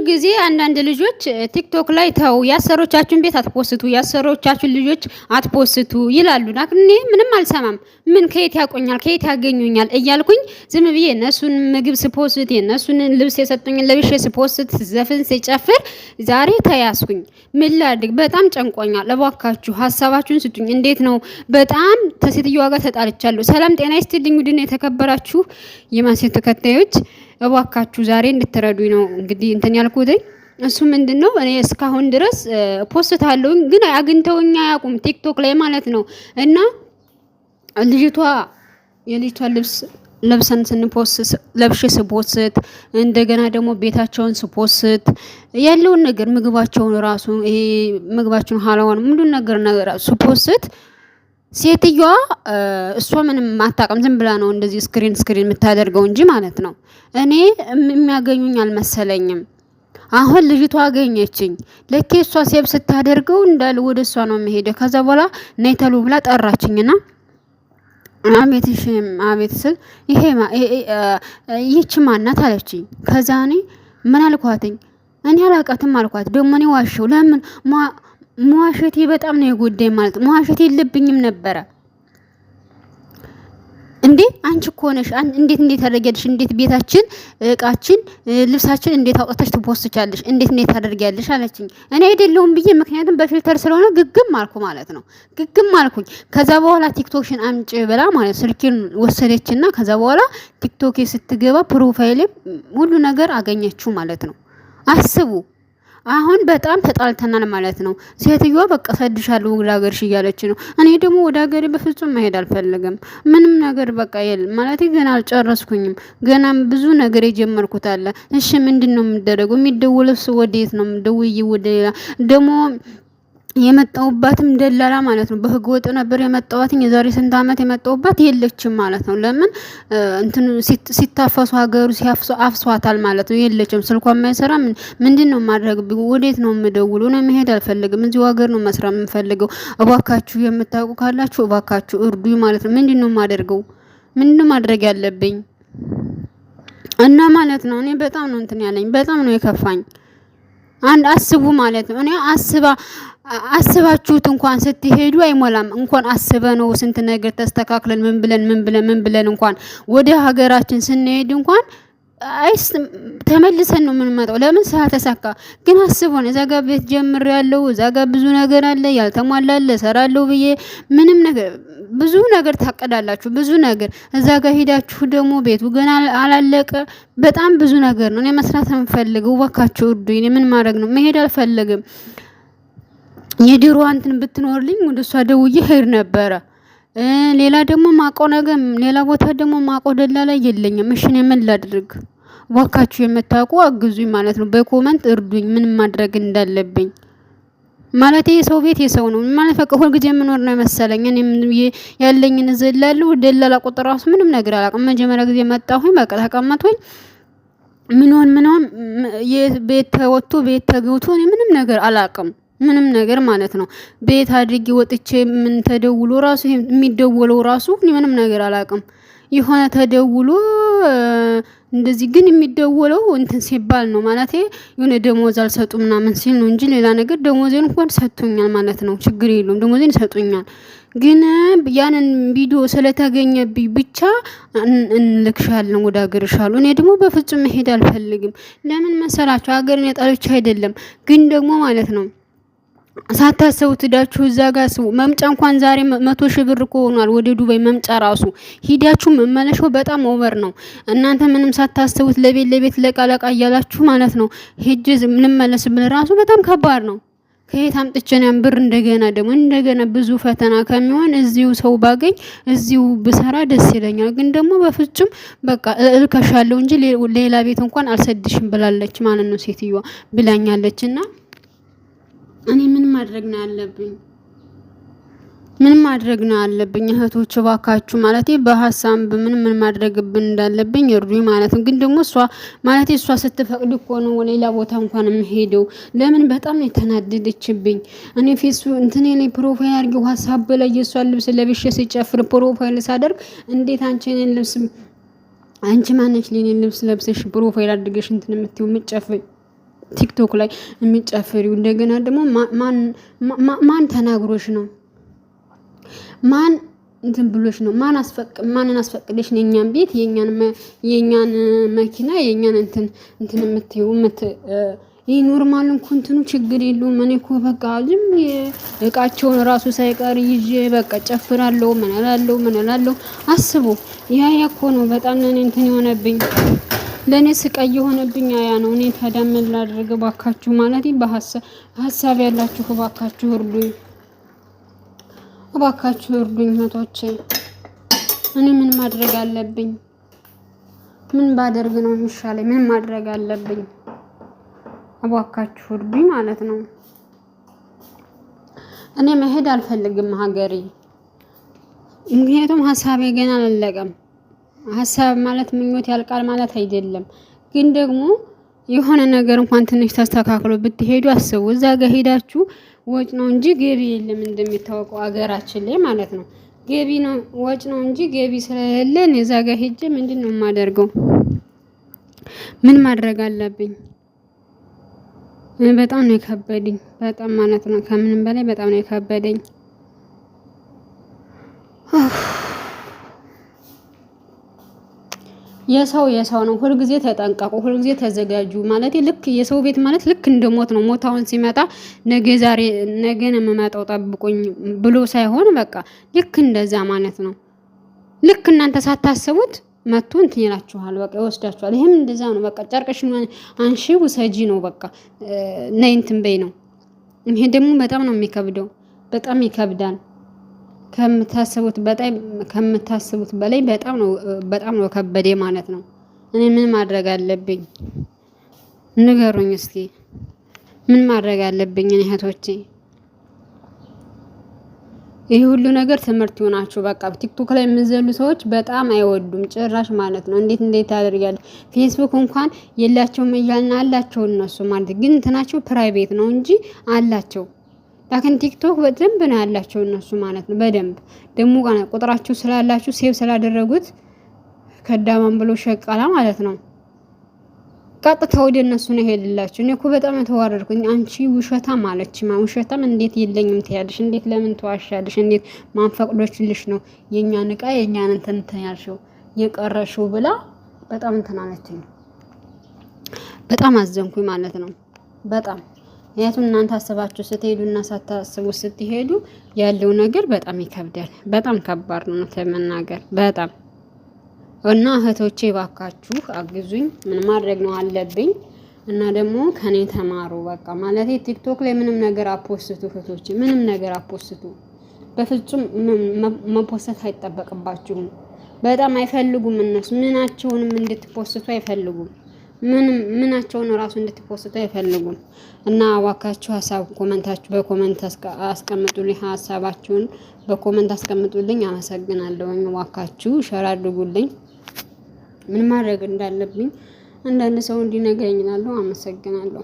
ጊዜ አንዳንድ ልጆች ቲክቶክ ላይ ተው ያሰሮቻችሁን ቤት አትፖስቱ፣ ያሰሮቻችሁን ልጆች አትፖስቱ ይላሉ። እኔ ምንም አልሰማም። ምን ከየት ያቆኛል ከየት ያገኙኛል እያልኩኝ ዝም ብዬ እነሱን ምግብ ስፖስት የነሱን ልብስ የሰጡኝን ለብሼ ስፖስት ዘፈን ሲጨፍር ዛሬ ተያዝኩኝ። ምን ላድርግ? በጣም ጨንቆኛል። እባካችሁ ሀሳባችሁን ስጡኝ። እንዴት ነው? በጣም ከሴትዮዋ ጋር ተጣልቻለሁ። ሰላም ጤና ይስጥልኝ። ውድና የተከበራችሁ የማሴት ተከታዮች እባካችሁ ዛሬ እንድትረዱኝ ነው እንግዲህ እንትን ያልኩት። እሱ ምንድነው እኔ እስካሁን ድረስ ፖስት አለውኝ ግን አግኝተውኛ ያቁም ቲክቶክ ላይ ማለት ነው። እና የልጅቷ ልብስ ለብሰን ስንፖስት ለብሼ ስፖስት እንደገና ደግሞ ቤታቸውን ስፖስት ያለውን ነገር ምግባቸውን ራሱ ይሄ ምግባቸውን ሐላዋን ምንድን ነገር ስፖስት ሴትዮዋ እሷ ምንም አታውቅም። ዝም ብላ ነው እንደዚህ ስክሪን የምታደርገው እንጂ ማለት ነው። እኔ የሚያገኙኝ አልመሰለኝም። አሁን ልጅቷ አገኘችኝ። ለኬ እሷ ሴብ ስታደርገው እንዳለ ወደ እሷ ነው የሚሄደው። ከዛ በኋላ ነይ ተሉ ብላ ጠራችኝና አቤት ስል ይህች ማናት አለችኝ። ከዛ እኔ ምን አልኳትኝ? እኔ አላውቃትም አልኳት። ደግሞ እኔ ዋሸው። ለምን መዋሸቴ በጣም ነው የጎዳኝ ማለት ነው። መዋሸቴ የለብኝም ነበረ እንዴ። አንቺ እኮ ነሽ እንዴት ታደርጊያለሽ? እንዴት ቤታችን እቃችን ልብሳችን እንዴት አውጥተሽ ትፖስቻለሽ? እንዴት ታደርጊያለሽ አለችኝ። እኔ አይደለሁም ብዬ ምክንያቱም በፊልተር ስለሆነ ግግም አልኩ ማለት ነው። ግግም አልኩኝ። ከዛ በኋላ ቲክቶክሽን አምጪ ብላ ማለት ስልኬን ወሰደችና ከዛ በኋላ ቲክቶክ ስትገባ ፕሮፋይል ሁሉ ነገር አገኘችው ማለት ነው። አስቡ። አሁን በጣም ተጣልተናል ማለት ነው። ሴትዮዋ በቃ ሰድሻለሁ ወደ ሀገርሽ እያለች ነው። እኔ ደግሞ ወደ ሀገሬ በፍጹም መሄድ አልፈልግም። ምንም ነገር በቃ ማለት ገና አልጨረስኩኝም። ገና ብዙ ነገር የጀመርኩት አለ። እሺ ምንድነው የሚደረገው? የሚደውልስ ወዴት ነው? ደውዬ ወደ ደግሞ የመጣውባትም ደላላ ማለት ነው። በህገ ወጥ ነበር የመጣዋትኝ። የዛሬ ስንት አመት የመጣውባት የለችም ማለት ነው። ለምን እንትን ሲታፈሱ ሀገሩ አፍሷታል ማለት ነው። የለችም። ስልኳ የማይሰራ ምንድነው ማድረግ? ወዴት ነው የምደውለው? ነው መሄድ አልፈልግም። እዚሁ ሀገር ነው መስራት የምፈልገው። እባካችሁ የምታውቁ ካላችሁ እባካችሁ እርዱኝ ማለት ነው። ምንድነው ማደርገው? ምንድነው ማድረግ ያለብኝ? እና ማለት ነው እኔ በጣም ነው እንትን ያለኝ፣ በጣም ነው የከፋኝ። አንድ አስቡ ማለት ነው። እኔ አስባችሁት እንኳን ስትሄዱ አይሞላም። እንኳን አስበነው ስንት ነገር ተስተካክለን ምን ብለን እንኳን ወደ ሀገራችን ስንሄድ እንኳን ተመልሰን ነው የምንመጣው። ለምን ሳተሳካ ግን አስቡን። እዛ ጋር ቤት ጀምሬያለሁ። እዛ ጋር ብዙ ነገር አለ ያልተሟላለ ሰራለሁ ብዬ ምንም ነገር ብዙ ነገር ታቀዳላችሁ። ብዙ ነገር እዛ ጋር ሄዳችሁ ደግሞ ቤቱ ገና አላለቀ። በጣም ብዙ ነገር ነው። እኔ መስራት የምፈልገው እባካችሁ እርዱኝ። እኔ ምን ማድረግ ነው? መሄድ አልፈልግም። የድሮ አንተን ብትኖርልኝ ወደሷ ደውዬ ሄድ ነበረ። ሌላ ደግሞ ማቆ ነገር ሌላ ቦታ ደግሞ ማቆ ደላላ የለኝም። እሺ እኔ ምን ላድርግ? እባካችሁ የምታውቁ አግዙኝ ማለት ነው። በኮመንት እርዱኝ ምን ማድረግ እንዳለብኝ ማለት የሰው ቤት የሰው ነው ማለት በቃ ሁሉ ጊዜ የምኖር ነው መሰለኝ። እኔ ያለኝን ዘላለሁ ደላላ ቁጥር ራሱ ምንም ነገር አላውቅም። መጀመሪያ ጊዜ መጣሁኝ በቃ ተቀመጥኩኝ። ምንሆን የቤት ተወጥቶ ቤት ተገብቶ እኔ ምንም ነገር አላውቅም። ምንም ነገር ማለት ነው። ቤት አድርጌ ወጥቼ ምን ተደውሎ ራሱ የሚደወለው ራሱ ምንም ነገር አላውቅም። የሆነ ተደውሎ እንደዚህ ግን የሚደወለው እንትን ሲባል ነው ማለት የሆነ ደሞዝ አልሰጡ ምናምን ሲል ነው እንጂ ሌላ ነገር ደሞዜን እንኳን ሰጥቶኛል ማለት ነው። ችግር የለውም ደሞዜን ሰጥቶኛል። ግን ያንን ቪዲዮ ስለተገኘብኝ ብቻ እንልክሻለን ወደ ሀገርሻለሁ። እኔ ደግሞ በፍጹም መሄድ አልፈልግም። ለምን መሰላችሁ? ሀገርን የጣለች አይደለም ግን ደግሞ ማለት ነው ሳታሰቡት ሄዳችሁ እዛ ጋር መምጫ እንኳን ዛሬ 100,000 ብር እኮ ሆኗል። ወደ ዱባይ መምጫ ራሱ ሂዳችሁ መመለሻው በጣም ኦቨር ነው። እናንተ ምንም ሳታሰቡት ለቤት ለቃለቃ እያላችሁ ማለት ነው ሄጅ ልመለስ ብል ራሱ በጣም ከባድ ነው። ከየት አምጥቼ ነው ብር እንደገና ብዙ ፈተና ከሚሆን እዚሁ ሰው ባገኝ እዚሁ ብሰራ ደስ ይለኛል። ግን ደግሞ በፍጹም በቃ እልከሻለሁ እንጂ ሌላ ቤት እንኳን አልሰድሽም ብላለች ማለት ነው ሴትዮዋ ብላኛለችና እኔ ምን ማድረግ ነው ያለብኝ? ምን ማድረግ ነው ያለብኝ? እህቶች ባካችሁ ማለት በሐሳብ ምን ማድረግብን እንዳለብኝ እርዱኝ ማለት ነው። ግን ደግሞ እሷ ስትፈቅድ እኮ ነው ሌላ ቦታ እንኳን የምሄደው። ለምን በጣም ነው የተናደደችብኝ። እኔ ፌስቡክ እንትኔ ላይ ፕሮፋይል አድርጌው ሐሳብ ላይ የሷን ልብስ ለብሼ ሲጨፍር ፕሮፋይል ሳደርግ እንዴት አንቺ ማነሽ ለኔ ልብስ ለብሰሽ ፕሮፋይል አድርገሽ እንትን የምትይው የምትጨፍይ ቲክቶክ ላይ የሚጨፍሪው? እንደገና ደግሞ ማን ተናግሮሽ ነው? ማን እንትን ብሎሽ ነው? ማንን አስፈቅደሽ ነው የኛን ቤት የኛን መኪና የኛን እንትን የምትይው? ይህ ኖርማል እንትኑ ችግር የለውም። እኔ እኮ በቃ ዝም እቃቸውን ራሱ ሳይቀር ይዤ በቃ ጨፍራለሁ። ምን እላለሁ አስቡ። ያ እኮ ነው በጣም ለኔ እንትን የሆነብኝ፣ ለኔ ስቃይ የሆነብኝ ያ ነው። እኔ ታዲያ ምን ላድርግ ባካችሁ? ማለት በሀሳብ ያላችሁ ባካችሁ እርዱኝ፣ ባካችሁ እርዱኝ እህቶቼ። እኔ ምን ማድረግ አለብኝ? ምን ባደርግ ነው የሚሻለኝ? ምን ማድረግ አለብኝ? እባካችሁ እርዱኝ ማለት ነው። እኔ መሄድ አልፈልግም ሀገሬ፣ ምክንያቱም ሀሳቤ ገና አላለቀም። ሀሳብ ማለት ምኞት ያልቃል ማለት አይደለም። ግን ደግሞ የሆነ ነገር እንኳን ትንሽ ተስተካክሎ ብትሄዱ አስቡ። እዛ ጋር ሄዳችሁ ወጭ ነው እንጂ ገቢ የለም። እንደሚታወቀው ሀገራችን ላይ ማለት ነው ገቢ ነው ወጭ ነው እንጂ ገቢ ስለሌለን እዛ ጋር ሄጄ ምንድነው የማደርገው? ምን ማድረግ አለብኝ? በጣም ነው የከበደኝ፣ በጣም ማለት ነው ከምንም በላይ በጣም ነው የከበደኝ። የሰው ነው። ሁልጊዜ ተጠንቀቁ፣ ሁልጊዜ ተዘጋጁ። ማለት ልክ የሰው ቤት ማለት ልክ እንደ ሞት ነው። ሞታውን ሲመጣ ነገ ነው የምመጣው ጠብቁኝ ብሎ ሳይሆን በቃ ልክ እንደዛ ማለት ነው። ልክ እናንተ ሳታስቡት መጥቶ እንትን ይላችኋል፣ በቃ ይወስዳችኋል። ይሄም እንደዛ ነው። በቃ ጨርቅሽን አንሺ ውሰጂ ነው፣ በቃ ነይ እንትን በይ ነው። ይሄ ደግሞ በጣም ነው የሚከብደው፣ በጣም ይከብዳል። ከምታስቡት በላይ በጣም ነው ከበደ ማለት ነው። እኔ ምን ማድረግ አለብኝ? ንገሩኝ እስኪ ምን ማድረግ አለብኝ እህቶቼ? ይሄ ሁሉ ነገር ትምህርት ይሆናችሁ። በቃ ቲክቶክ ላይ የምዘሉ ሰዎች በጣም አይወዱም ጭራሽ ማለት ነው። እንዴት ያደርጋል? ፌስቡክ እንኳን የላቸውም እያልን አላቸው እነሱ ማለት ግን እንትናቸው ፕራይቬት ነው እንጂ አላቸው። ላኪን ቲክቶክ በደንብ ነው ያላቸው እነሱ ማለት ነው። በደንብ ደግሞ ቁጥራችሁ ስላላችሁ ሴቭ ስላደረጉት ከዳማን ብሎ ሸቃላ ማለት ነው። ቀጥታ ወደ እነሱ ነው ሄድላችሁ። እኔ እኮ በጣም ተዋረድኩኝ። አንቺ ውሸታም አለችማ። ውሸታም እንዴት የለኝም ትያለሽ? እንዴት ለምን ተዋሻለሽ? እንዴት ማንፈቅዶችልሽ ነው የኛን ዕቃ የኛን እንትን ያልሽው የቀረሽው ብላ በጣም እንትን አለችኝ። በጣም አዘንኩኝ ማለት ነው። በጣም ምክንያቱም እናንተ አስባችሁ ስትሄዱና ሳታስቡ ስትሄዱ ያለው ነገር በጣም ይከብዳል። በጣም ከባድ ነው ለመናገር በጣም እና እህቶቼ ባካችሁ አግዙኝ። ምን ማድረግ ነው አለብኝ? እና ደግሞ ከኔ ተማሩ። በቃ ማለት ቲክቶክ ላይ ምንም ነገር አፖስቱ እህቶቼ፣ ምንም ነገር አፖስቱ። በፍጹም መፖስት አይጠበቅባችሁም። በጣም አይፈልጉም እነሱ ምናቸውንም እንድትፖስቱ አይፈልጉም። ምናቸውን ራሱ እንድትፖስቱ አይፈልጉም። እና ዋካችሁ ሀሳብ በኮመንት አስቀምጡልኝ። ሀሳባችሁን በኮመንት አስቀምጡልኝ። አመሰግናለሁ። ዋካችሁ ሸር አድርጉልኝ። ምን ማድረግ እንዳለብኝ አንዳንድ ሰው እንዲነግረኝ እላለሁ። አመሰግናለሁ።